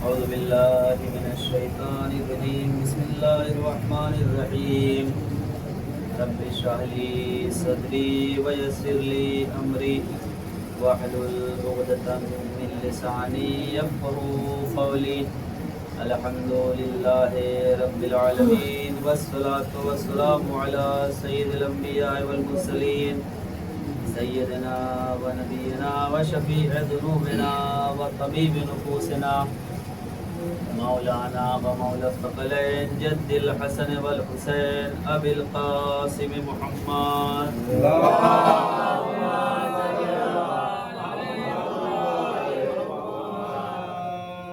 أعوذ بالله من الشيطان الرجيم بسم الله الرحمن الرحيم رب اشرح لي صدري ويسر لي أمري واحلل عقدة من لساني يفقهوا قولي الحمد لله رب العالمين والصلاة والسلام على سيد الأنبياء والمرسلين سيدنا ونبينا وشفيع ذنوبنا وطبيب نفوسنا مولانا ومولى الثقلين جد الحسن والحسين أبي القاسم محمد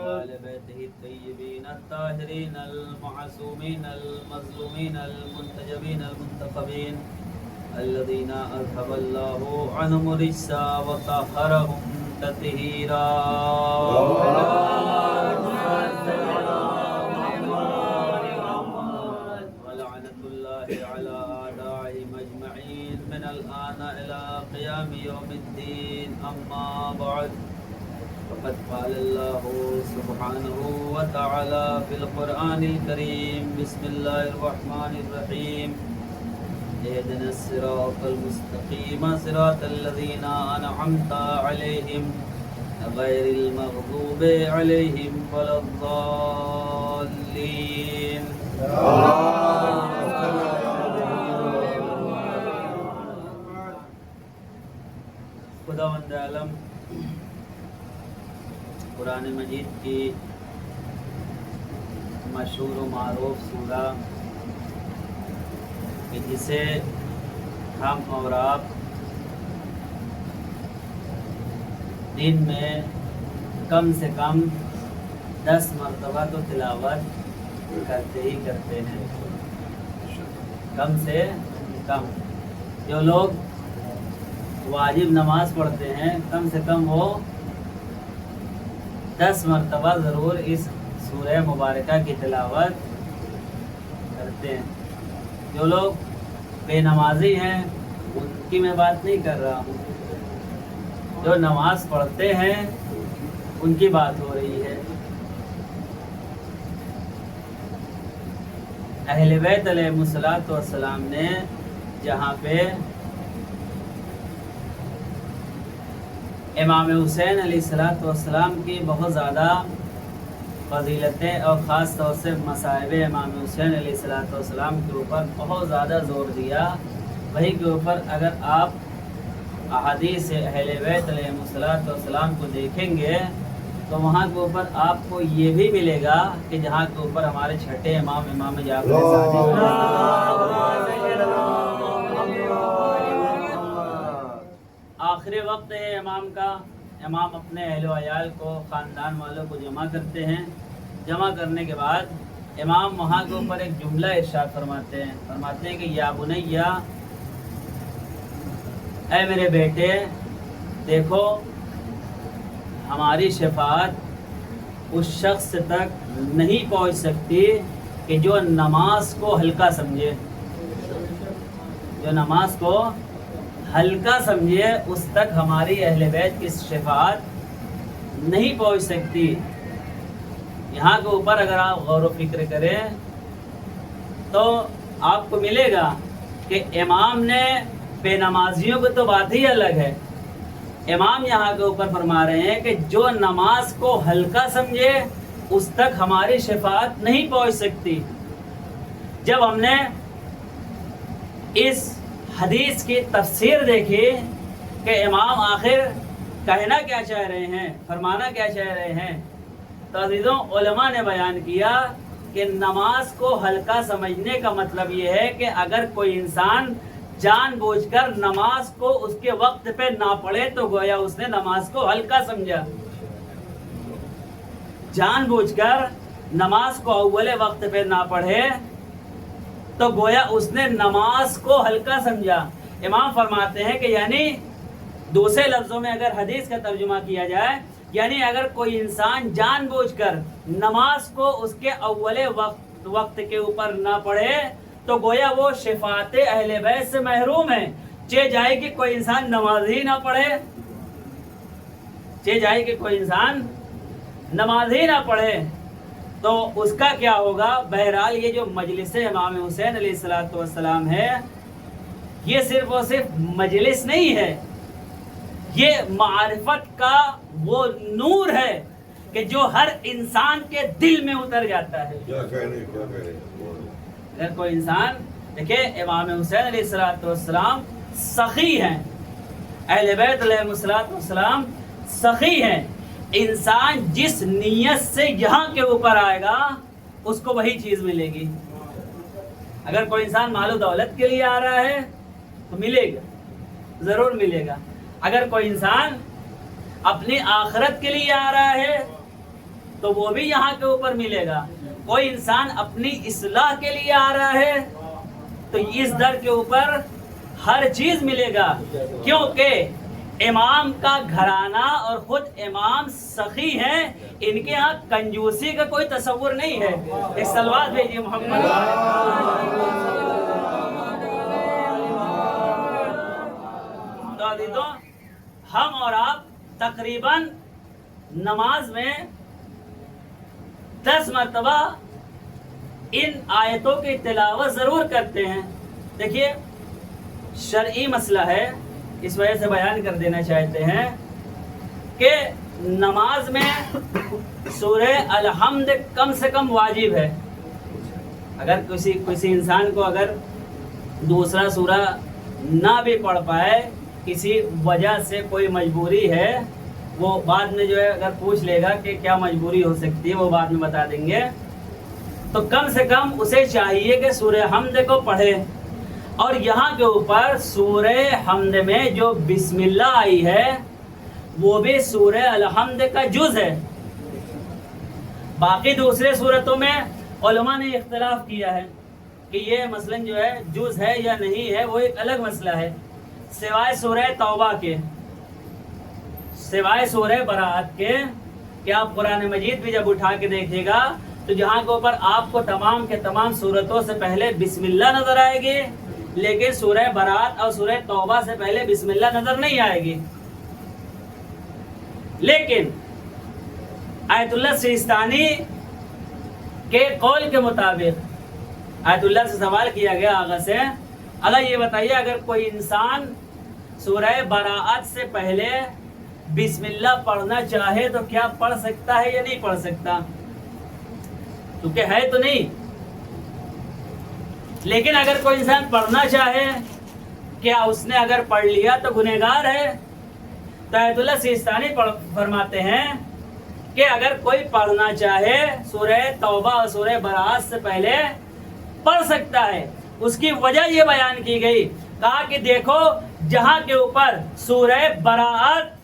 وآل بيته الطيبين الطاهرين المعصومين المظلومين المنتجبين المنتخبين الذين أذهب الله عنهم الرجس وطهرهم تطهيرا ولعنة الله على أعدائهم أجمعين من الآن إلى قيام يوم الدين أما بعد فقد قال الله سبحانه وتعالى في القرآن الكريم بسم الله الرحمن الرحيم اهدنا الصراط المستقيم صراط الذين أنعمت عليهم غير المغضوب عليهم ولا الضالين خداوند عالم قرآن مجید کی مشہور و معروف سورہ کہ جسے ہم اور آپ دن میں کم سے کم 10 مرتبہ تو تلاوت کرتے ہی کرتے ہیں. کم سے کم جو لوگ واجب نماز پڑھتے ہیں کم سے کم وہ 10 مرتبہ ضرور اس سورہ مبارکہ کی تلاوت کرتے ہیں. جو لوگ بے نمازی ہیں ان کی میں بات نہیں کر رہا ہوں, جو نماز پڑھتے ہیں ان کی بات ہو رہی ہے. اہل بیت علیہ الصلوۃ والسلام نے جہاں پہ امام حسین علیہ الصلوۃ والسلام کی بہت زیادہ فضیلتیں اور خاص طور سے مصائب امام حسین علیہ الصلوۃ والسلام کے اوپر بہت زیادہ زور دیا, وہی کے اوپر اگر آپ احادیث اہل بیت علیہ الصلوۃ والسلام کو دیکھیں گے تو وہاں کے اوپر آپ کو یہ بھی ملے گا کہ جہاں کے اوپر ہمارے چھٹے امام جعفر صادق آخری وقت ہے امام کا. امام اپنے اہل و عیال کو خاندان والوں کو جمع کرتے ہیں. جمع کرنے کے بعد امام وہاں کے اوپر ایک جملہ ارشاد فرماتے ہیں کہ یا بنیا, اے میرے بیٹے, دیکھو ہماری شفاعت اس شخص تک نہیں پہنچ سکتی کہ جو نماز کو ہلکا سمجھے. جو نماز کو ہلکا سمجھے اس تک ہماری اہل بیت کی شفاعت نہیں پہنچ سکتی. یہاں کے اوپر اگر آپ غور و فکر کریں تو آپ کو ملے گا کہ امام نے بے نمازیوں کی تو بات ہی الگ ہے. امام یہاں کے اوپر فرما رہے ہیں کہ جو نماز کو ہلکا سمجھے اس تک ہماری شفاعت نہیں پہنچ سکتی. جب ہم نے اس حدیث کی تفسیر دیکھی کہ امام آخر کہنا کیا چاہ رہے ہیں, فرمانا کیا چاہ رہے ہیں, تو عزیزوں علماء نے بیان کیا کہ نماز کو ہلکا سمجھنے کا مطلب یہ ہے کہ اگر کوئی انسان جان بوجھ کر نماز کو اس کے وقت پہ نہ پڑھے تو گویا اس نے نماز کو ہلکا سمجھا. جان بوجھ کر نماز کو اول وقت پہ نہ پڑھے تو گویا اس نے نماز کو ہلکا سمجھا. امام فرماتے ہیں کہ یعنی دوسرے لفظوں میں اگر حدیث کا ترجمہ کیا جائے یعنی اگر کوئی انسان جان بوجھ کر نماز کو اس کے اول وقت کے اوپر نہ پڑھے تو گویا وہ شفاعت اہل بیت سے محروم ہے. چہ جائے کہ کوئی انسان نماز ہی نہ پڑھے, چہ جائے کہ کوئی انسان نماز ہی نہ پڑھے تو اس کا کیا ہوگا؟ بہرحال یہ جو مجلس امام حسین علیہ الصلوۃ والسلام ہے، یہ صرف اور صرف مجلس نہیں ہے، یہ معرفت کا وہ نور ہے کہ جو ہر انسان کے دل میں اتر جاتا ہے۔ کیا کہنے اگر کوئی انسان دیکھیں، امام حسین علیہ الصلوۃ والسلام سخی ہیں، اہل بیت علیہ الصلوۃ والسلام سخی ہیں۔ انسان جس نیت سے یہاں کے اوپر آئے گا اس کو وہی چیز ملے گی۔ اگر کوئی انسان مال و دولت کے لیے آ رہا ہے تو ملے گا، ضرور ملے گا۔ اگر کوئی انسان اپنی آخرت کے لیے آ رہا ہے تو وہ بھی یہاں کے اوپر ملے گا۔ کوئی انسان اپنی اصلاح کے لیے آ رہا ہے تو اس در کے اوپر ہر چیز ملے گا، کیونکہ امام کا گھرانہ اور خود امام سخی ہیں، ان کے ہاں کنجوسی کا کوئی تصور نہیں ہے۔ ایک صلوات بھیجیے محمد۔ تو عزیزوں، ہم اور آپ تقریباً نماز میں 10 مرتبہ ان آیتوں کی تلاوت ضرور کرتے ہیں۔ دیکھیے، شرعی مسئلہ ہے، اس وجہ سے بیان کر دینا چاہتے ہیں کہ نماز میں سورہ الحمد کم سے کم واجب ہے۔ اگر کسی انسان کو اگر دوسرا سورہ نہ بھی پڑھ پائے، کسی وجہ سے کوئی مجبوری ہے، وہ بعد میں جو ہے اگر پوچھ لے گا کہ کیا مجبوری ہو سکتی ہے، وہ بعد میں بتا دیں گے، تو کم سے کم اسے چاہیے کہ سورہ حمد کو پڑھے۔ اور یہاں کے اوپر سورہ حمد میں جو بسم اللہ آئی ہے وہ بھی سورہ الحمد کا جز ہے۔ باقی دوسرے سورتوں میں علماء نے اختلاف کیا ہے کہ یہ مثلاً جو ہے جز ہے یا نہیں ہے، وہ ایک الگ مسئلہ ہے، سوائے سورہ توبہ کے، سوائے سورہ براءت کے، کہ آپ قرآن مجید بھی جب اٹھا کے دیکھیے گا تو جہاں کے اوپر آپ کو تمام کے تمام سورتوں سے پہلے بسم اللہ نظر آئے گی، لیکن سورہ براءت اور سورہ توبہ سے پہلے بسم اللہ نظر نہیں آئے گی۔ لیکن آیت اللہ سیستانی کے قول کے مطابق آیت اللہ سے سوال کیا گیا آغا سے، اللہ یہ بتائیے اگر کوئی انسان سورہ براءت سے پہلے بسم اللہ پڑھنا چاہے تو کیا پڑھ سکتا ہے یا نہیں پڑھ سکتا؟ کیونکہ ہے تو نہیں، لیکن اگر کوئی انسان پڑھنا چاہے، کیا اس نے اگر پڑھ لیا تو گنہگار ہے؟ تو آیت اللہ سیستانی فرماتے ہیں کہ اگر کوئی پڑھنا چاہے سورہ توبہ اور سورہ براءت سے پہلے پڑھ سکتا ہے۔ اس کی وجہ یہ بیان کی گئی، کہا کہ دیکھو جہاں کے اوپر سورہ براءت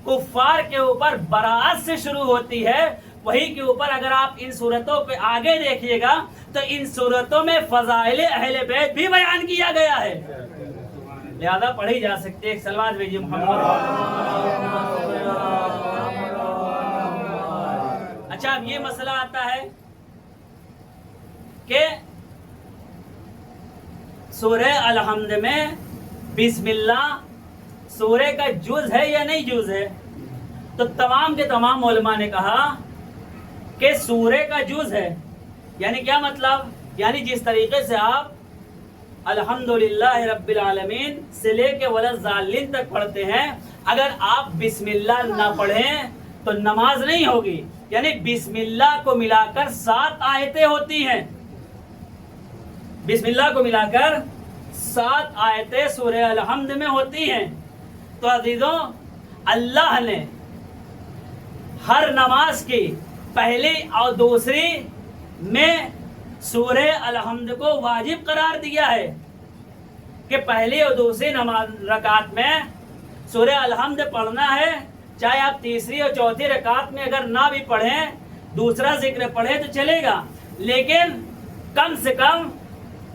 کفار کے اوپر براءت سے شروع ہوتی ہے، وہی کے اوپر اگر آپ ان صورتوں پہ آگے دیکھیے گا تو ان صورتوں میں فضائل اہل بیت بھی بیان کیا گیا ہے، لہذا پڑھی جا سکتی ہے۔ ایک صلوات بھیجیے محمد۔ اچھا، اب یہ مسئلہ آتا ہے کہ سورہ الحمد میں بسم اللہ سورہ کا جز ہے یا نہیں جز ہے؟ تو تمام کے تمام علماء نے کہا کہ سورہ کا جز ہے۔ یعنی کیا مطلب؟ یعنی جس طریقے سے آپ الحمدللہ رب العالمین سے لے کے وللضالین تک پڑھتے ہیں، اگر آپ بسم اللہ نہ پڑھیں تو نماز نہیں ہوگی۔ یعنی بسم اللہ کو ملا کر 7 آیتیں ہوتی ہیں، بسم اللہ کو ملا کر 7 آیتیں سورہ الحمد میں ہوتی ہیں۔ تو عزیزوں، اللہ نے ہر نماز کی پہلی اور دوسری میں سورہ الحمد کو واجب قرار دیا ہے کہ پہلی اور دوسری رکعت میں سورہ الحمد پڑھنا ہے، چاہے آپ تیسری اور چوتھی رکعت میں اگر نہ بھی پڑھیں، دوسرا ذکر پڑھیں تو چلے گا، لیکن کم سے کم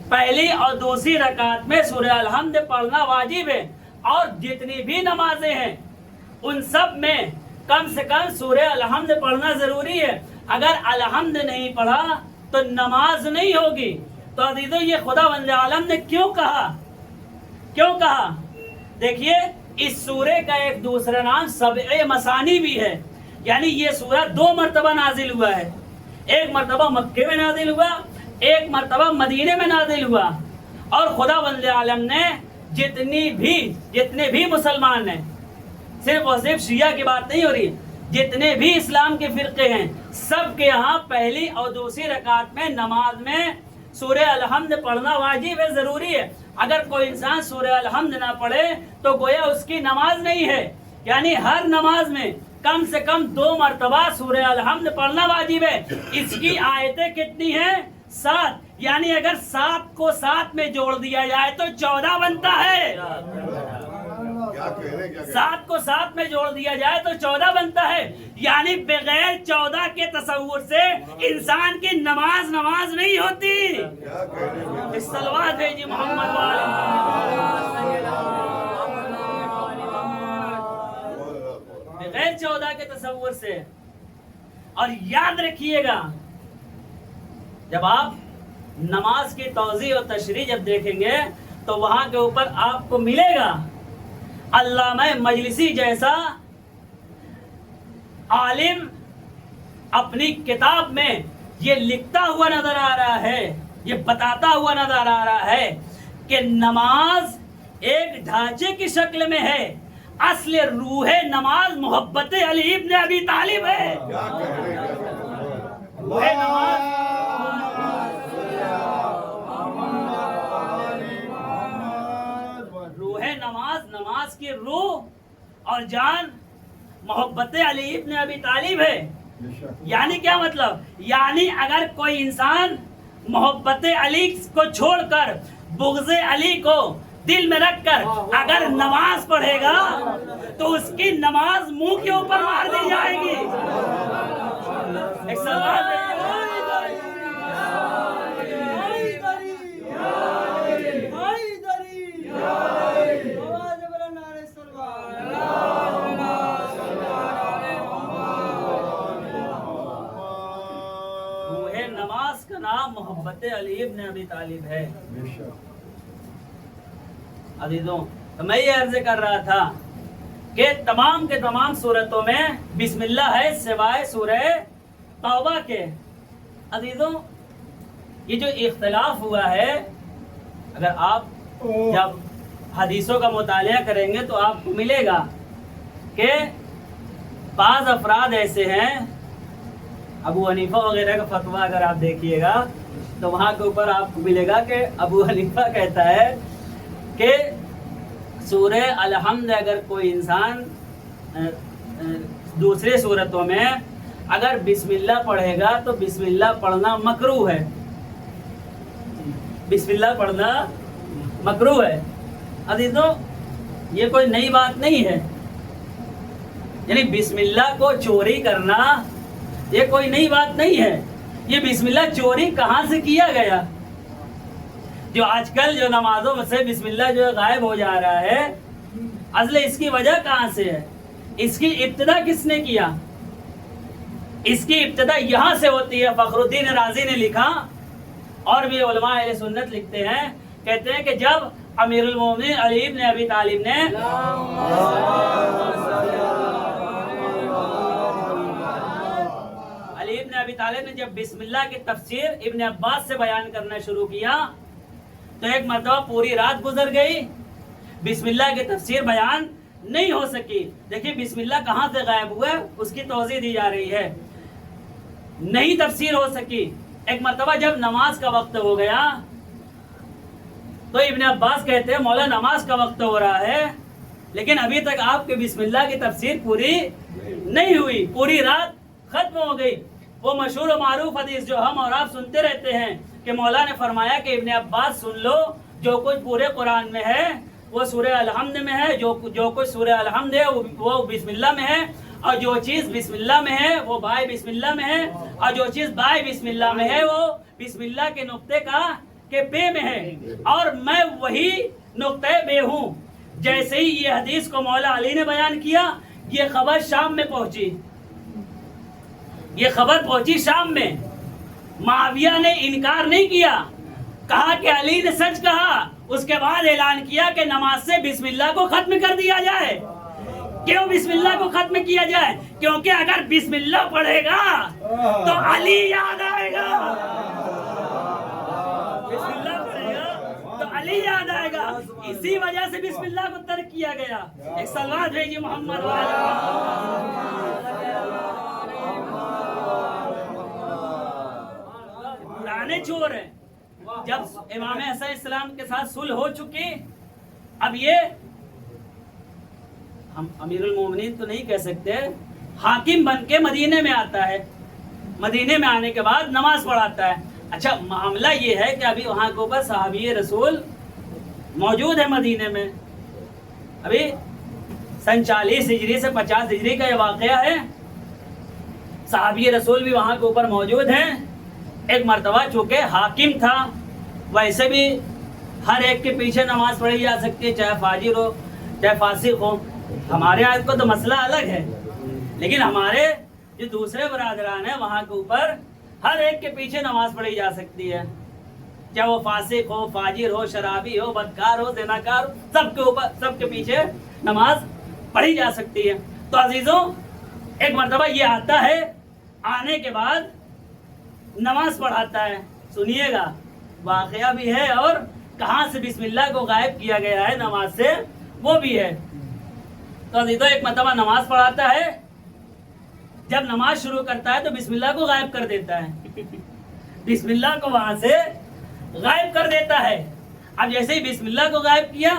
پہلی اور دوسری رکعت میں سورہ الحمد پڑھنا واجب ہے۔ اور جتنی بھی نمازیں ہیں ان سب میں کم سے کم سورہ الحمد پڑھنا ضروری ہے۔ اگر الحمد نہیں پڑھا تو نماز نہیں ہوگی۔ تو عزیزو، یہ خداوند عالم نے کیوں کہا؟ دیکھیے، اس سورہ کا ایک دوسرا نام سبع مثانی بھی ہے۔ یعنی یہ سورہ 2 مرتبہ نازل ہوا ہے، ایک مرتبہ مکے میں نازل ہوا، ایک مرتبہ مدینے میں نازل ہوا، اور خدا بند عالم نے جتنے بھی مسلمان ہیں، صرف اور صرف شیعہ کی بات نہیں ہو رہی، جتنے بھی اسلام کے فرقے ہیں، سب کے یہاں پہلی اور دوسری رکعت میں نماز میں سورہ الحمد پڑھنا واجب ہے، ضروری ہے۔ اگر کوئی انسان سورہ الحمد نہ پڑھے تو گویا اس کی نماز نہیں ہے، یعنی ہر نماز میں کم سے کم 2 مرتبہ سورہ الحمد پڑھنا واجب ہے۔ اس کی آیتیں کتنی ہیں؟ 7، یعنی اگر 7 کو 7 میں جوڑ دیا جائے تو 14 بنتا ہے۔ 7 کو 7 میں جوڑ دیا جائے تو 14 بنتا ہے، یعنی بغیر 14 کے تصور سے انسان کی نماز نہیں ہوتی۔ صلوات بھیجی محمد والے۔ بغیر 14 کے تصور سے۔ اور یاد رکھیے گا، جب آپ نماز کی توضیح اور تشریح جب دیکھیں گے تو وہاں کے اوپر آپ کو ملے گا علامہ مجلسی جیسا عالم اپنی کتاب میں یہ لکھتا ہوا نظر آ رہا ہے، یہ بتاتا ہوا نظر آ رہا ہے کہ نماز ایک ڈھانچے کی شکل میں ہے، اصل روح نماز محبت علی ابن ابی طالب ہے۔ روح نماز کی روح اور جان محبت علی ابن ابی طالب ہے۔ یعنی کیا مطلب؟ یعنی اگر کوئی انسان محبت علی کو چھوڑ کر بغض علی کو دل میں رکھ کر اگر نماز پڑھے گا تو اس کی نماز منہ کے اوپر مار دی جائے گی۔ ایک سوال ہے، نماز کا نام محبت علی ابن ابی طالب ہے۔ عزیزوں، میں یہ عرض کر رہا تھا کہ تمام کے تمام صورتوں میں بسم اللہ ہے سوائے سورہ توبہ کے۔ عزیزوں، یہ جو اختلاف ہوا ہے، اگر آپ جب حدیثوں کا مطالعہ کریں گے تو آپ کو ملے گا کہ بعض افراد ایسے ہیں، ابو حنیفہ وغیرہ کا فتویٰ اگر آپ دیکھیے گا تو وہاں کے اوپر آپ کو ملے گا کہ ابو حنیفہ کہتا ہے کہ سورہ الحمد اگر کوئی انسان دوسرے صورتوں میں اگر بسم اللہ پڑھے گا تو بسم اللہ پڑھنا مکروہ ہے، بسم اللہ پڑھنا مکروہ ہے۔ عزیزوں، یہ کوئی نئی بات نہیں ہے، یعنی بسم اللہ کو چوری کرنا یہ کوئی نئی بات نہیں ہے۔ یہ بسم اللہ چوری کہاں سے کیا گیا؟ جو آج کل جو نمازوں میں سے بسم اللہ جو غائب ہو جا رہا ہے، اصل اس کی وجہ کہاں سے ہے؟ اس کی ابتدا کس نے کیا؟ اس کی ابتدا یہاں سے ہوتی ہے۔ فخر الدین رازی نے لکھا، اور بھی علماء اہل سنت لکھتے ہیں، کہتے ہیں کہ جب امیر المومنین علی ابن ابی طالب نے ابن ابی طالب نے جب بسم اللہ کی تفسیر ابن عباس سے بیان کرنا شروع کیا تو ایک مرتبہ پوری رات گزر گئی، بسم اللہ کی تفسیر بیان نہیں ہو سکی۔ دیکھیں بسم اللہ کہاں سے غائب ہوا ہے، اس کی توضیح دی جا رہی ہے، نہیں تفسیر ہو سکی۔ ایک مرتبہ جب نماز کا وقت ہو گیا تو ابن عباس کہتے ہیں مولا نماز کا وقت ہو رہا ہے لیکن ابھی تک آپ کے بسم اللہ کی تفسیر پوری نہیں ہوئی، پوری رات ختم ہو گئی۔ وہ مشہور و معروف حدیث جو ہم اور آپ سنتے رہتے ہیں کہ مولا نے فرمایا کہ ابن عباس سن لو، جو کچھ پورے قرآن میں ہے وہ سورہ الحمد میں ہے، جو کچھ سورہ الحمد ہے وہ بسم اللہ میں ہے، اور جو چیز بسم اللہ میں ہے وہ بائے بسم اللہ میں ہے، اور جو چیز بائے بسم اللہ میں ہے وہ بسم اللہ کے نقطے کے بے میں ہے، اور میں وہی نقطہ بے ہوں۔ جیسے ہی یہ حدیث کو مولا علی نے بیان کیا، یہ خبر شام میں پہنچی، یہ خبر پہنچی شام میں۔ معاویہ نے انکار نہیں کیا، کہا کہ علی نے سچ کہا، اس کے بعد اعلان کیا کہ نماز سے بسم اللہ کو ختم کر دیا جائے۔ کیوں بسم اللہ کو ختم کیا جائے؟ کیونکہ اگر بسم اللہ پڑھے گا تو علی یاد آئے گا، بسم اللہ پڑھے گا تو علی یاد آئے گا، اسی وجہ سے بسم اللہ کو ترک کیا گیا۔ ایک صلوات بھیجیے محمد پرانے چور ہیں، جب امام حسن السلام کے ساتھ صلح ہو چکی، اب یہ ہم امیر المومنین تو نہیں کہہ سکتے، حاکم بن کے مدینے میں آتا ہے، مدینے میں آنے کے بعد نماز پڑھاتا ہے۔ اچھا معاملہ یہ ہے کہ ابھی وہاں کے اوپر صحابی رسول موجود ہے مدینے میں، ابھی سن 40 ہجری سے 50 ہجری کا یہ واقعہ ہے، صحابی رسول بھی وہاں کے اوپر موجود ہیں۔ ایک مرتبہ چونکہ حاکم تھا، ویسے بھی ہر ایک کے پیچھے نماز پڑھی جا سکتی ہے، چاہے فاجر ہو چاہے فاسق ہو، ہمارے آیت کو تو مسئلہ الگ ہے، لیکن ہمارے جو دوسرے برادران ہیں وہاں کے اوپر ہر ایک کے پیچھے نماز پڑھی جا سکتی ہے، چاہے وہ فاسق ہو، فاجر ہو، شرابی ہو، بدکار ہو، زناکار ہو، سب کے اوپر، سب کے پیچھے نماز پڑھی جا سکتی ہے۔ تو عزیزوں ایک مرتبہ یہ آتا ہے، آنے کے بعد نماز پڑھاتا ہے، سنیے گا واقعہ بھی ہے اور کہاں سے بسم اللہ کو غائب کیا گیا ہے نماز سے وہ بھی ہے۔ تو عزیزوں ایک مرتبہ نماز پڑھاتا ہے، جب نماز شروع کرتا ہے تو بسم اللہ کو غائب کر دیتا ہے، بسم اللہ کو وہاں سے غائب کر دیتا ہے۔ اب جیسے ہی بسم اللہ کو غائب کیا،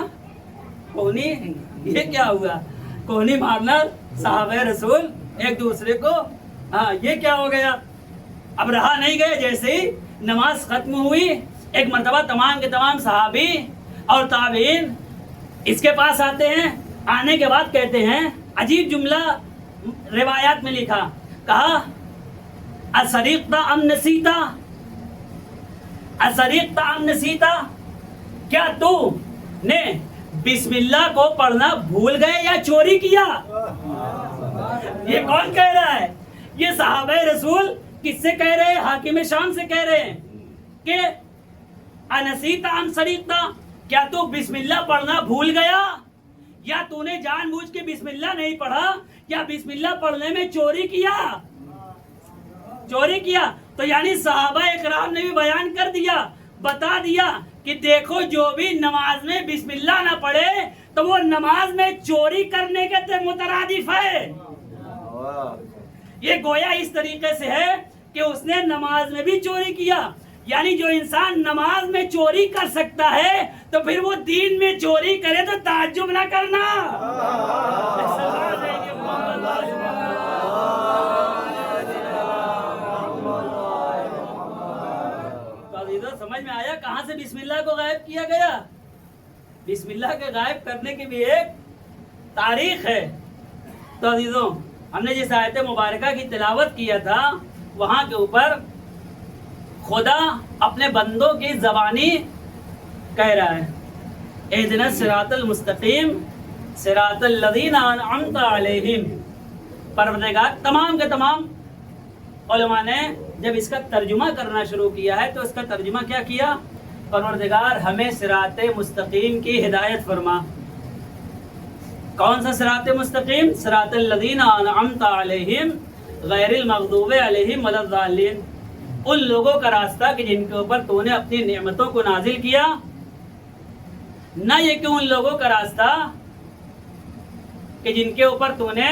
کونی یہ کیا ہوا، کونی مارنا صحابہ رسول ایک دوسرے کو، ہاں یہ کیا ہو گیا، اب رہا نہیں گئے۔ جیسے ہی نماز ختم ہوئی، ایک مرتبہ تمام کے تمام صحابی اور تابعین اس کے پاس آتے ہیں، آنے کے بعد کہتے ہیں، عجیب جملہ روایات میں لکھا، کہا اسریقتا ام نسیتا، اسریقتا ام نسیتا، کیا تو نے بسم اللہ کو پڑھنا بھول گئے یا چوری کیا؟ یہ کون کہہ رہا ہے؟ یہ صحابہ رسول کس سے کہہ رہے ہیں؟ حاکم شام سے کہہ رہے ہیں کہ انسیتا ام سریقتا، کیا تو بسم اللہ پڑھنا بھول گیا یا تو نے جان بوجھ کے بسم اللہ نہیں پڑھا یا بسم اللہ پڑھنے میں چوری کیا؟ چوری کیا تو یعنی صحابہ اکرام نے بھی بیان کر دیا، بتا دیا کہ دیکھو جو بھی نماز میں بسم اللہ نہ پڑھے تو وہ نماز میں چوری کرنے کے مترادف ہے۔ یہ گویا اس طریقے سے ہے کہ اس نے نماز میں بھی چوری کیا، یعنی جو انسان نماز میں چوری کر سکتا ہے تو پھر وہ دین میں چوری کرے تو تعجب نہ کرنا۔ سمجھ میں آیا کہاں سے بسم اللہ کو غائب کیا گیا؟ بسم اللہ کے غائب کرنے کی بھی ایک تاریخ ہے۔ تو عزیزوں ہم نے جس آیت مبارکہ کی تلاوت کیا تھا وہاں کے اوپر خدا اپنے بندوں کی زبانی کہہ رہا ہے، اہدنا الصراط المستقیم صراط الذین انعمت علیہم۔ پروردگار، تمام کے تمام علماء نے جب اس کا ترجمہ کرنا شروع کیا ہے تو اس کا ترجمہ کیا کیا؟ پروردگار ہمیں صراط مستقیم کی ہدایت فرما۔ کون سا صراط مستقیم؟ صراط الذین انعمت علیہم غیر المغضوب علیہم ولا الضالین، ان لوگوں کا راستہ کہ جن کے اوپر تو نے اپنی نعمتوں کو نازل کیا، نہ یہ کہ ان لوگوں کا راستہ کہ جن کے اوپر تو نے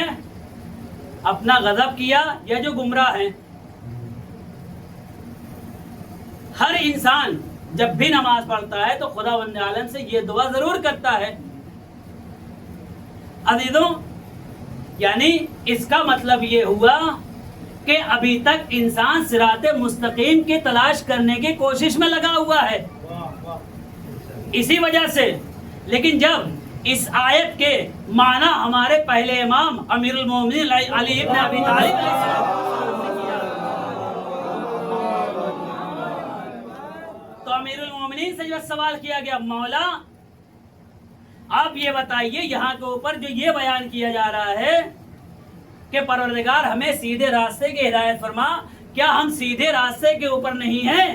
اپنا غضب کیا یا جو گمراہ ہیں۔ ہر انسان جب بھی نماز پڑھتا ہے تو خداوند عالم سے یہ دعا ضرور کرتا ہے۔ عزیزوں یعنی اس کا مطلب یہ ہوا کہ ابھی تک انسان صراط مستقیم کی تلاش کرنے کی کوشش میں لگا ہوا ہے، اسی وجہ سے۔ لیکن جب اس آیت کے معنی ہمارے پہلے امام امیر المومنین علی ابن ابی طالب علیہ السلام نے کیا تو امیر المومنین سے جو سوال کیا گیا، مولا آپ یہ بتائیے یہاں کے اوپر جو یہ بیان کیا جا رہا ہے کہ پروردگار ہمیں سیدھے راستے کی ہدایت فرما، کیا ہم سیدھے راستے کے اوپر نہیں ہیں؟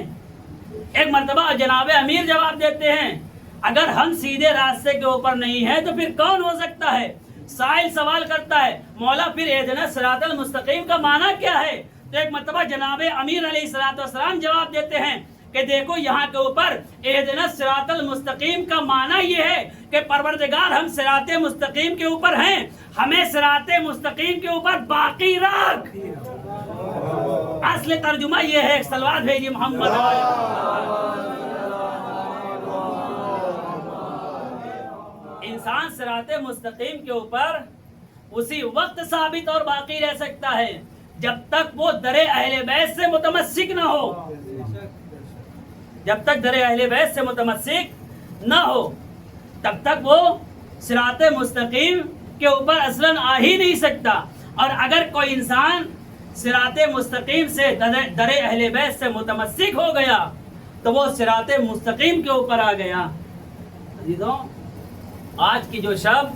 ایک مرتبہ جناب امیر جواب دیتے ہیں، اگر ہم سیدھے راستے کے اوپر نہیں ہیں تو پھر کون ہو سکتا ہے؟ سائل سوال کرتا ہے مولا پھر اہدنا صراط المستقیم کا معنی کیا ہے؟ تو ایک مرتبہ جناب امیر علیہ السلام جواب دیتے ہیں کہ دیکھو یہاں کے اوپر اہدنا صراط المستقیم کا معنی یہ ہے کہ پروردگار ہم صراط مستقیم کے اوپر ہیں، ہمیں صراط مستقیم کے اوپر باقی رکھ۔ اصل ترجمہ یہ ہے، صلوات بھیجی محمد۔ انسان صراط مستقیم کے اوپر اسی وقت ثابت اور باقی رہ سکتا ہے جب تک وہ در اہل بیت سے متمسک نہ ہو، جب تک در اہل بیت سے متمسک نہ ہو تب تک وہ صراط مستقیم کے اوپر اصلاً آ ہی نہیں سکتا۔ اور اگر کوئی انسان صراط مستقیم سے در اہل بیت سے متمسک ہو گیا تو وہ صراط مستقیم کے اوپر آ گیا۔ عزیزوں، آج کی جو شب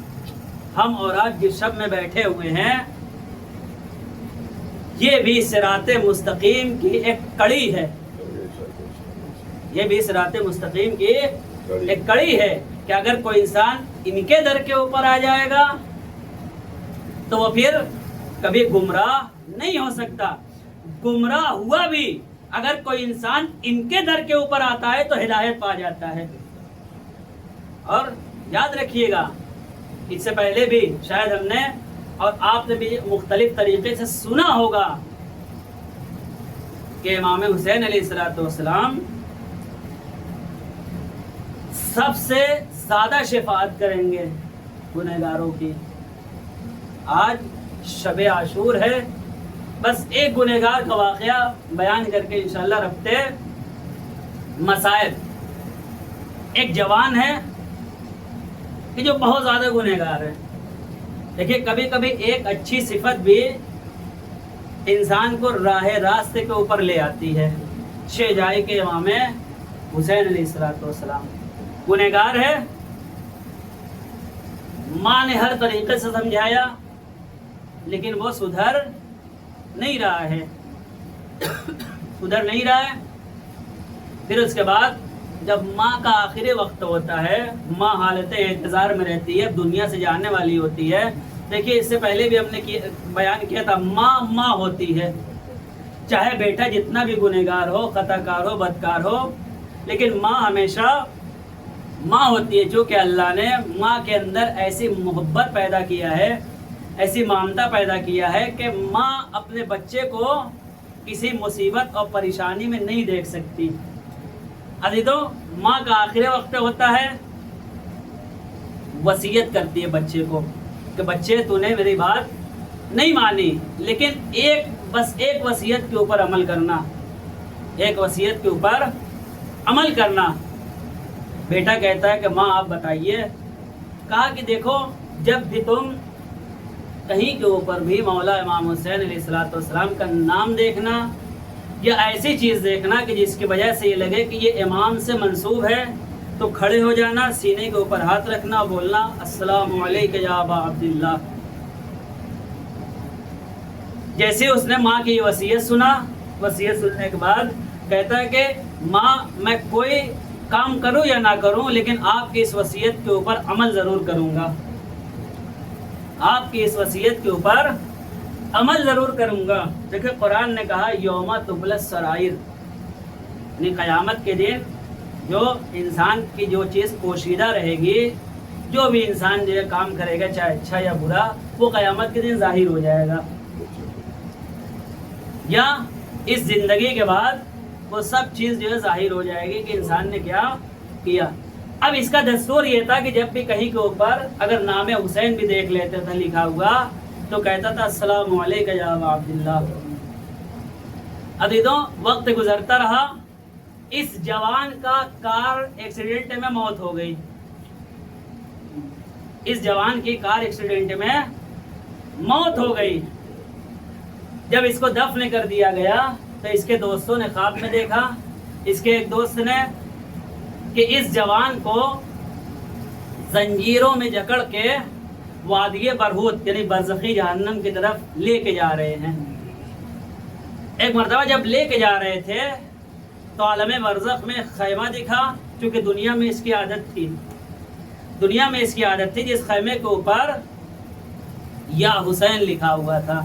ہم اور آج جس شب میں بیٹھے ہوئے ہیں یہ بھی صراط مستقیم کی ایک کڑی ہے، یہ بھی صراط مستقیم کی ایک کڑی ہے کہ اگر کوئی انسان ان کے در کے اوپر آ جائے گا تو وہ پھر کبھی گمراہ نہیں ہو سکتا۔ گمراہ ہوا بھی اگر کوئی انسان ان کے در کے اوپر آتا ہے تو ہدایت پا جاتا ہے۔ اور یاد رکھیے گا، اس سے پہلے بھی شاید ہم نے اور آپ نے بھی مختلف طریقے سے سنا ہوگا کہ امام حسین علیہ السلام سب سے زیادہ شفاعت کریں گے گنہگاروں کی۔ آج شب عاشور ہے، بس ایک گنہگار کا واقعہ بیان کر کے انشاءاللہ رفتے مسائل۔ ایک جوان ہے کہ جو بہت زیادہ گنہگار ہے۔ دیکھیے کبھی کبھی ایک اچھی صفت بھی انسان کو راہ راستے کے اوپر لے آتی ہے۔ شہجائی کے امام حسین علیہ السلام گنہگار ہے، ماں نے ہر طریقے سے سمجھایا لیکن وہ سدھر نہیں رہا ہے، سدھر نہیں رہا ہے۔ پھر اس کے بعد جب ماں کا آخری وقت ہوتا ہے، ماں حالت انتظار میں رہتی ہے، دنیا سے جانے والی ہوتی ہے۔ دیکھیے اس سے پہلے بھی ہم نے بیان کیا تھا، ماں ہوتی ہے، چاہے بیٹا جتنا بھی گنہگار ہو، خطا کار ہو، بدکار ہو، لیکن ماں ہمیشہ ماں ہوتی ہے۔ چونکہ اللہ نے ماں کے اندر ایسی محبت پیدا کیا ہے، ایسی ممتا پیدا کیا ہے کہ ماں اپنے بچے کو کسی مصیبت اور پریشانی میں نہیں دیکھ سکتی۔ عزیزوں، ماں کا آخری وقت ہوتا ہے، وصیت کرتی ہے بچے کو کہ بچے تو نے میری بات نہیں مانی، لیکن بس ایک وصیت کے اوپر عمل کرنا، ایک وصیت کے اوپر عمل کرنا۔ بیٹا کہتا ہے کہ ماں آپ بتائیے۔ کہا کہ دیکھو جب بھی تم کہیں کے اوپر بھی مولا امام حسین علیہ السلام کا نام دیکھنا یا ایسی چیز دیکھنا کہ جس کی وجہ سے یہ لگے کہ یہ امام سے منسوب ہے تو کھڑے ہو جانا، سینے کے اوپر ہاتھ رکھنا، بولنا السلام علیکہ یا ابا عبداللہ۔ جیسے اس نے ماں کی یہ وصیت سنا، وصیت سننے کے بعد کہتا ہے کہ ماں میں کوئی کام کروں یا نہ کروں لیکن آپ کی اس وصیت کے اوپر عمل ضرور کروں گا، آپ کی اس وصیت کے اوپر عمل ضرور کروں گا۔ دیکھیں قرآن نے کہا یوم تبلی السرائر، یعنی قیامت کے دن جو انسان کی جو چیز پوشیدہ رہے گی، جو بھی انسان جو کام کرے گا چاہے اچھا یا برا، وہ قیامت کے دن ظاہر ہو جائے گا، یا اس زندگی کے بعد وہ سب چیز جو ہے ظاہر ہو جائے گی کہ انسان نے کیا کیا۔ اب اس کا دستور یہ تھا کہ جب بھی کہیں کے اوپر اگر نام حسین بھی دیکھ لیتے تھا لکھا ہوا تو کہتا تھا السلام علیکہ یا ابا عبداللہ۔ عزیزوں، وقت گزرتا رہا، اس جوان کا کار ایکسیڈنٹ میں موت ہو گئی، اس جوان کی کار ایکسیڈنٹ میں موت ہو گئی۔ جب اس کو دفن کر دیا گیا تو اس کے دوستوں نے خواب میں دیکھا، اس کے ایک دوست نے، کہ اس جوان کو زنجیروں میں جکڑ کے وادی برہوت یعنی برزخی جہنم کی طرف لے کے جا رہے ہیں۔ ایک مرتبہ جب لے کے جا رہے تھے تو عالم برزخ میں خیمہ دکھا، چونکہ دنیا میں اس کی عادت تھی، دنیا میں اس کی عادت تھی جس خیمے کے اوپر یا حسین لکھا ہوا تھا.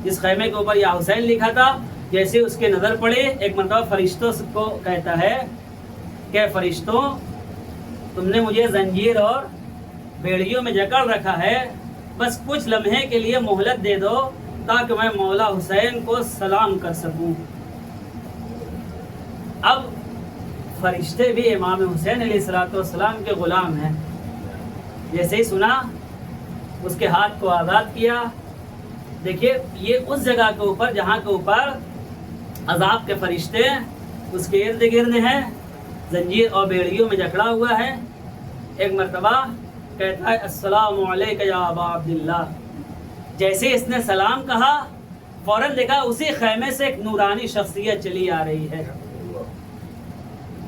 اس خیمے کے اوپر یا حسین لکھا تھا. جیسے اس کے نظر پڑے ایک مرتبہ فرشتوں کو کہتا ہے کہ فرشتوں تم نے مجھے زنجیر اور بیڑیوں میں جکڑ رکھا ہے، بس کچھ لمحے کے لیے مہلت دے دو تاکہ میں مولا حسین کو سلام کر سکوں. اب فرشتے بھی امام حسین علیہ السلام کے غلام ہیں. جیسے ہی سنا اس کے ہاتھ کو آزاد کیا. دیکھیے یہ اس جگہ کے اوپر جہاں کے اوپر عذاب کے فرشتے اس کے ارد گرد ہیں، زنجیر اور بیڑیوں میں جکڑا ہوا ہے. ایک مرتبہ کہتا ہے السلام علیکہ یا ابا عبداللہ. جیسے اس نے سلام کہا فوراً دیکھا اسی خیمے سے ایک نورانی شخصیت چلی آ رہی ہے.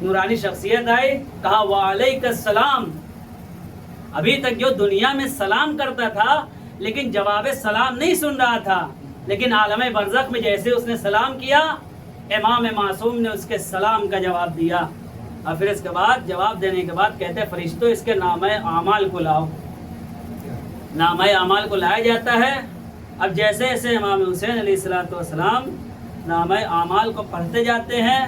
نورانی شخصیت آئی، کہا وعلیک السلام. ابھی تک جو دنیا میں سلام کرتا تھا لیکن جواب سلام نہیں سن رہا تھا، لیکن عالم برزخ میں جیسے اس نے سلام کیا امام معصوم نے اس کے سلام کا جواب دیا. اور پھر اس کے بعد جواب دینے کے بعد کہتے ہیں فرشتوں اس کے نامہ اعمال کو لاؤ. نامہ اعمال کو لایا جاتا ہے. اب جیسے جیسے امام حسین علیہ السلام نامہ اعمال کو پڑھتے جاتے ہیں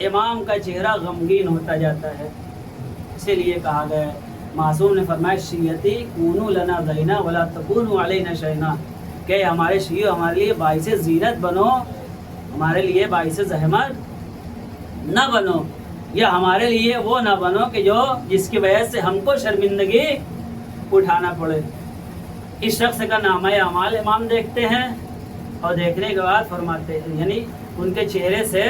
امام کا چہرہ غمگین ہوتا جاتا ہے. اسی لیے کہا گیا ہے، معصوم نے فرمایا شیعتی کونو لنا زینا ولا تکونو علینا شینا، کہ ہمارے شیعہ ہمارے لیے باعث زینت بنو، ہمارے لیے باعث زحمت نہ بنو، یا ہمارے لیے وہ نہ بنو کہ جو جس کی وجہ سے ہم کو شرمندگی اٹھانا پڑے. اس شخص کا نامہ اعمال امام دیکھتے ہیں اور دیکھنے کے بعد فرماتے ہیں، یعنی ان کے چہرے سے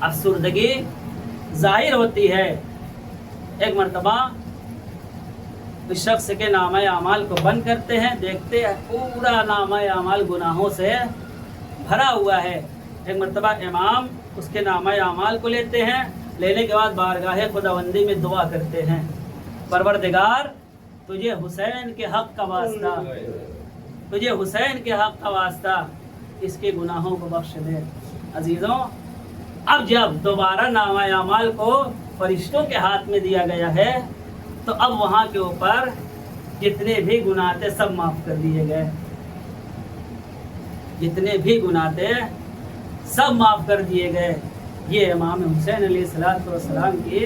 افسردگی ظاہر ہوتی ہے. ایک مرتبہ اس شخص کے نامہ اعمال کو بند کرتے ہیں، دیکھتے ہیں پورا نامہ اعمال گناہوں سے بھرا ہوا ہے. ایک مرتبہ امام اس کے نامہ اعمال کو لیتے ہیں، لینے کے بعد بارگاہ خداوندی میں دعا کرتے ہیں، پروردگار تجھے حسین کے حق کا واسطہ، تجھے حسین کے حق کا واسطہ اس کے گناہوں کو بخش دے. عزیزوں اب جب دوبارہ نامہ اعمال کو فرشتوں کے ہاتھ میں دیا گیا ہے تو اب وہاں کے اوپر جتنے بھی گناہ تھے سب معاف کر دیے گئے. جتنے بھی گناہ تھے سب معاف کر دیے گئے. یہ امام حسین علیہ السلام کی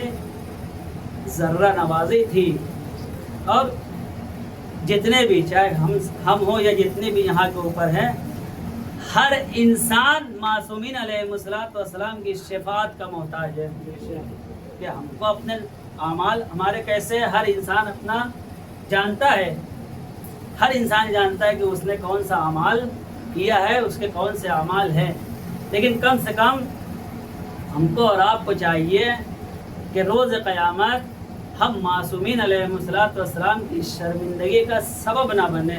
ذرہ نوازی تھی. اور جتنے بھی چاہے ہم ہوں یا جتنے بھی یہاں کے اوپر ہیں، ہر انسان معصومین علیہ السلام کی شفاعت کا محتاج ہے. کہ ہم کو اپنے اعمال ہمارے کیسے، ہر انسان اپنا جانتا ہے، ہر انسان جانتا ہے کہ اس نے کون سا اعمال کیا ہے، اس کے کون سے اعمال ہیں. لیکن کم سے کم ہم کو اور آپ کو چاہیے کہ روز قیامت ہم معصومین علیہ السلام کی شرمندگی کا سبب نہ بنے.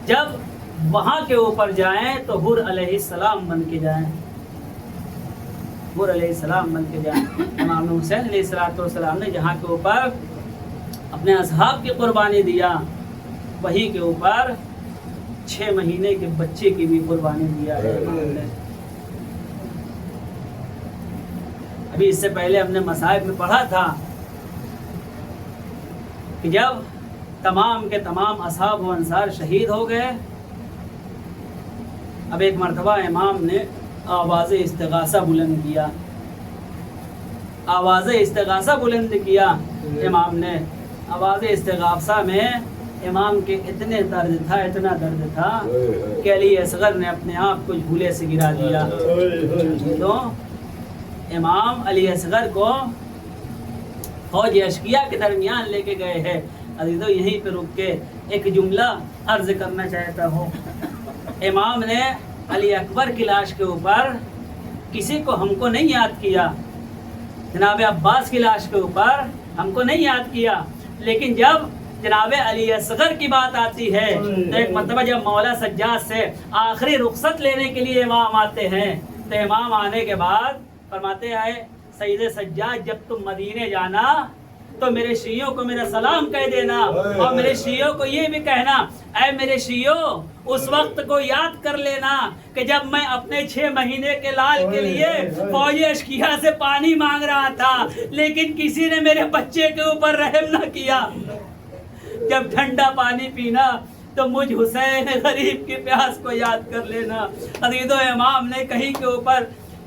جب وہاں کے اوپر جائیں تو حور علیہ السلام بن کے جائیں، حور علیہ السلام بن کے جائیں. امام حسین علیہ السلام نے جہاں کے اوپر اپنے اصحاب کی قربانی دیا، وہی کے اوپر 6 مہینے کے بچے کی بھی قربانی دیا ہے. ابھی اس سے پہلے ہم نے مصائب میں پڑھا تھا کہ جب تمام کے تمام اصحاب و انصار شہید ہو گئے، اب ایک مرتبہ امام نے آواز استغاثہ بلند کیا. آواز استغاثہ بلند کیا امام نے. آواز استغاثہ میں امام کے اتنے درد تھا، اتنا درد تھا کہ علی اصغر نے اپنے آپ کو جھولے سے گرا دیا. تو امام علی اصغر کو فوج اشقیاء کے درمیان لے کے گئے ہیں. عزیزو یہیں پہ رک کے ایک جملہ عرض کرنا چاہتا ہوں. امام نے علی اکبر کی لاش کے اوپر کسی کو ہم کو نہیں یاد کیا، جناب عباس کی لاش کے اوپر ہم کو نہیں یاد کیا، لیکن جب جناب علی اصغر کی بات آتی ہے تو ایک مرتبہ جب مولا سجاد سے آخری رخصت لینے کے لیے امام آتے ہیں تو امام آنے کے بعد فرماتے ہیں سید سجاد جب تم مدینے جانا تو میرے شیعوں کو میرا سلام کہہ دینا، اور میرے شیعوں کو یہ بھی کہنا، اے میرے شیعوں اس وقت کو یاد کر لینا کہ جب میں اپنے 6 مہینے کے لال کے لیے فوج اشکیا سے پانی مانگ رہا تھا، لیکن کسی نے میرے بچے کے اوپر رحم نہ کیا۔ جب ٹھنڈا پانی پینا تو مجھ حسین غریب کی پیاس کو یاد کر لینا۔ عزیز و امام نے کہیں کے اوپر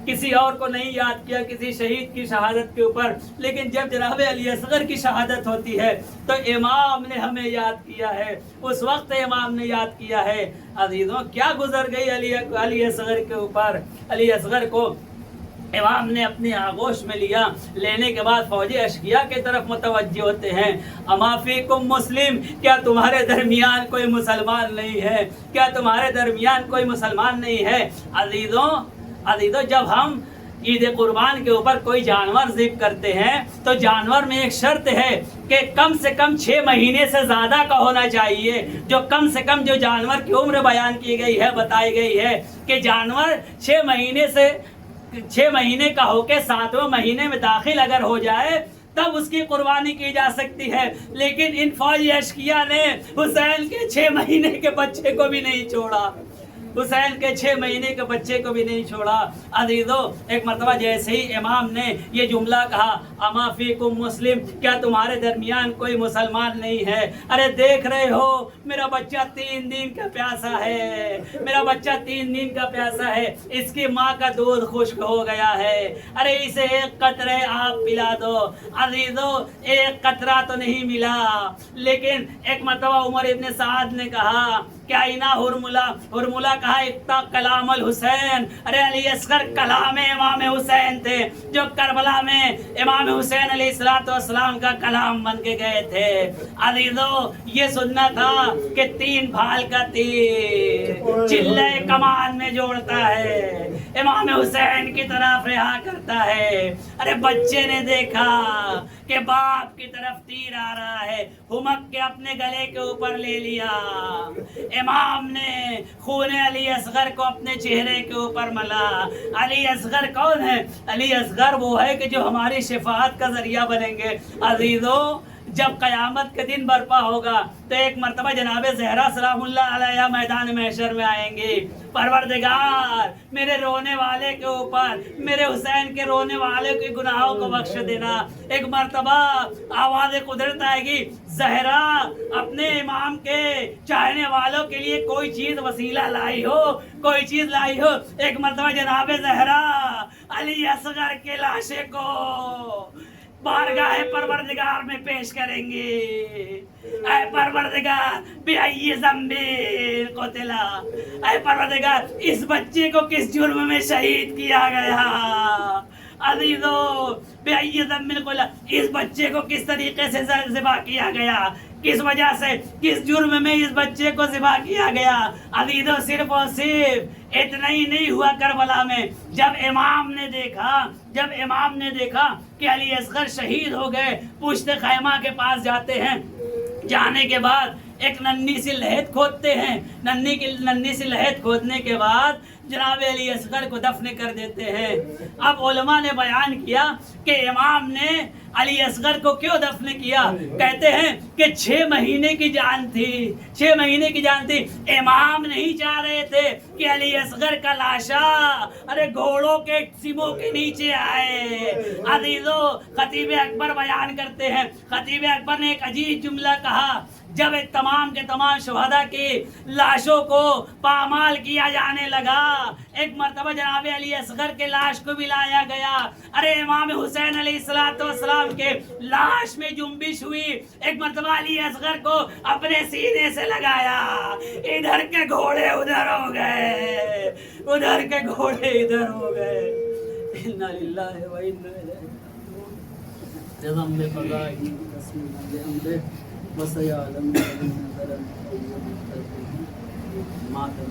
کسی اور کو نہیں یاد کیا، کسی شہید کی شہادت کے اوپر، لیکن جب جناب علی اصغر کی شہادت ہوتی ہے تو امام نے ہمیں یاد کیا ہے، اس وقت امام نے یاد کیا ہے۔ عزیزوں کیا گزر گئی علی اصغر کے اوپر۔ علی اصغر کو امام نے اپنی آغوش میں لیا، لینے کے بعد فوج اشکیا کی طرف متوجہ ہوتے ہیں۔ اما فیکم مسلم، کیا تمہارے درمیان کوئی مسلمان نہیں ہے؟ کیا تمہارے درمیان کوئی مسلمان نہیں ہے؟ عزیزوں جب ہم عید قربان کے اوپر کوئی جانور ذبح کرتے ہیں تو جانور میں ایک شرط ہے کہ کم سے کم 6 مہینے سے زیادہ کا ہونا چاہیے۔ جو کم سے کم جو جانور کی عمر بیان کی گئی ہے، بتائی گئی ہے کہ جانور 6 مہینے کا ہو کے 7ویں مہینے میں داخل اگر ہو جائے تب اس کی قربانی کی جا سکتی ہے، لیکن ان فوجی اشکیا نے حسین کے 6 مہینے کے بچے کو بھی نہیں چھوڑا، حسین کے 6 مہینے کے بچے کو بھی نہیں چھوڑا۔ عزیزو ایک مرتبہ جیسے ہی امام نے یہ جملہ کہا، اما فیکم مسلم، کیا تمہارے درمیان کوئی مسلمان نہیں ہے؟ ارے دیکھ رہے ہو میرا بچہ 3 دن کا پیاسا ہے، میرا بچہ 3 دن کا پیاسا ہے، اس کی ماں کا دودھ خشک ہو گیا ہے، ارے اسے ایک قطرے آپ پلا دو۔ عزیزو ایک قطرہ تو نہیں ملا، لیکن ایک مرتبہ عمر ابن سعد نے کہا کیا اینا ہرملہ کہا اقتا کلام الحسین، ارے علی اصغر کلام امام حسین تھے جو کربلا میں امام حسین علیہ السلام کا کلام بن کے گئے تھے۔ عزیزو یہ سننا تھا کہ 3 بھال کا تیر چلے کمان میں جوڑتا ہے، امام حسین کی طرف رہا کرتا ہے۔ ارے بچے نے دیکھا کہ باپ کی طرف تیر آ رہا ہے، ہمک کے اپنے گلے کے اوپر لے لیا۔ امام نے خون علی اصغر کو اپنے چہرے کے اوپر ملا۔ علی اصغر کون ہے؟ علی اصغر وہ ہے کہ جو ہماری شفاعت کا ذریعہ بنیں گے۔ عزیزو جب قیامت کے دن برپا ہوگا تو ایک مرتبہ جناب زہرا سلام اللہ علیہ میدان محشر میں آئیں گے، پروردگار میرے رونے والے کے اوپر، میرے حسین کے رونے والے کے گناہوں کو بخش دینا۔ ایک مرتبہ آواز قدرت آئے گی، زہرا اپنے امام کے چاہنے والوں کے لیے کوئی چیز وسیلہ لائی ہو، کوئی چیز لائی ہو۔ ایک مرتبہ جناب زہرا علی اصغر کے لاشے کو بارگاہ پروردگار میں پیش کریں گے۔ اے پروردگار بِأَيِّ ذَنبٍ قُتِلَ، اے پروردگار اس بچے کو کس جرم میں شہید کیا گیا؟ عزیزو بِأَيِّ ذَنبٍ قُتِلَ، اس بچے کو کس طریقے سے ذبح کیا گیا، کس وجہ سے، کس جرم میں اس بچے کو ذبح کیا گیا؟ عزیزو صرف اور صرف اتنا ہی نہیں ہوا کربلا میں، جب امام نے دیکھا کہ علی اصغر شہید ہو گئے، پشت خیمہ کے پاس جاتے ہیں، جانے کے بعد ایک ننھی سی لحد کھودتے ہیں، ننھی سی لحد کھودنے کے بعد جناب علی اصغر کو دفن کر دیتے ہیں۔ اب علماء نے بیان کیا کہ امام نے علی اصغر کو کیوں دفن کیا؟ کہتے ہیں کہ 6 مہینے کی جان تھی، 6 مہینے کی جان تھی۔ امام نہیں چاہ رہے تھے کہ علی اصغر کا لاشا گھوڑوں کے سموں کے نیچے آئے۔ عزیزو خطیب اکبر بیان کرتے ہیں، خطیب اکبر نے ایک عجیب جملہ کہا، جب تمام کے تمام شہداء کی لاشوں کو پامال کیا جانے لگا، ایک مرتبہ جناب علی اصغر کے لاش کو بھی لایا گیا۔ ارے امام حسین علیہ السلام کے لاش میں جنبش ہوئی، ایک مرتبہ علی اصغر کو اپنے سینے سے لگایا، ادھر کے گھوڑے ادھر ہو گئے، ادھر کے گھوڑے ادھر ہو گئے۔ انا للہ و انا الیہ راجعون۔ جزم بقضاء تسلیم بامرہ وسيعلم الذين ظلموا أي منقلب ماتم